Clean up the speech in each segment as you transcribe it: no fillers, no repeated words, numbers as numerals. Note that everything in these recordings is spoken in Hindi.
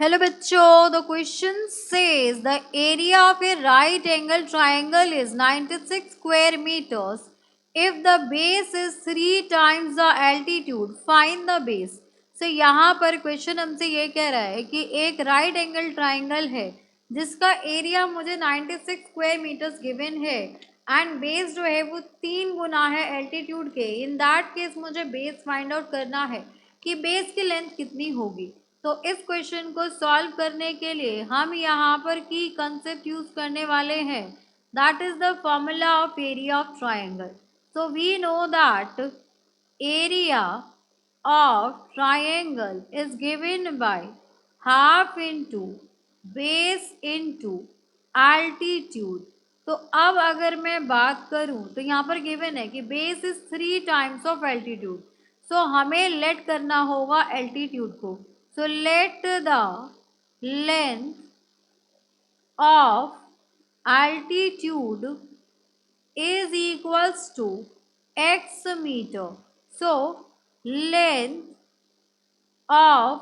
Hello बच्चों, the question says the area of a right angle triangle is 96 square meters. If the base is 3 times the altitude, find the base. So यहाँ पर क्वेश्चन हमसे ये कह रहा है कि एक राइट एंगल ट्राइंगल है जिसका एरिया मुझे 96 स्क्वायर मीटर्स गिवन है एंड बेस जो है वो 3 गुना है एल्टीट्यूड के. इन दैट केस मुझे बेस फाइंड आउट करना है कि बेस की लेंथ कितनी होगी. तो इस क्वेश्चन को सॉल्व करने के लिए हम यहाँ पर की कंसेप्ट यूज करने वाले हैं. That is the formula of area of triangle. So we know that area of triangle is given by half into base into altitude. तो अब अगर मैं बात करूं तो यहाँ पर गिवन है कि base is 3 times of altitude. So हमें लेट करना होगा एल्टीट्यूड को. So let the length of altitude is equals to x meter. So length of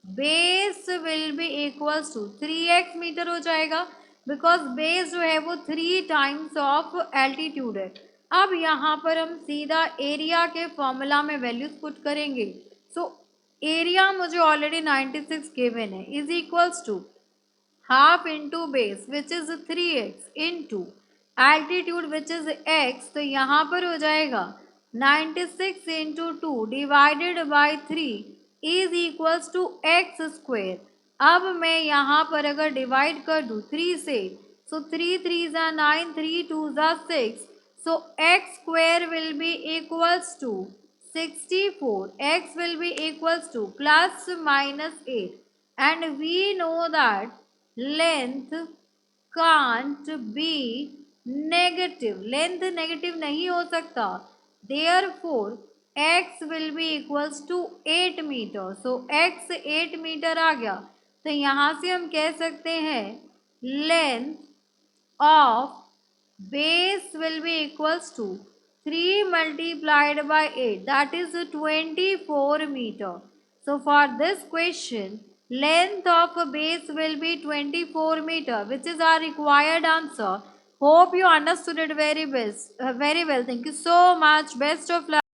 base will be equals to 3x metre हो जाएगा बिकॉज बेस जो है वो 3 टाइम्स ऑफ एल्टीट्यूड है. अब यहाँ पर हम सीधा एरिया के फॉर्मूला में वैल्यूज पुट करेंगे. सो एरिया मुझे ऑलरेडी 96 गिवन है is equals to half into base which is 3x into altitude which is x. तो यहाँ पर हो जाएगा 96 into 2 divided by 3 is equals to x square. अब मैं यहाँ पर अगर डिवाइड कर दूँ 3 से, सो 3 3 ज़ा 9, 3 2 ज़ा 6. So x square will be equals to 64. X will be equals to plus minus 8. And we know that length can't be negative. Length negative नहीं हो सकता. Therefore, x will be equals to 8 meter. So x 8 meter आ गया. तो यहाँ से हम कह सकते हैं length of base will be equals to 3 multiplied by 8, that is 24 meter. So for this question, length of a base will be 24 meter, which is our required answer. Hope you understood it very well. Thank you so much. Best of luck.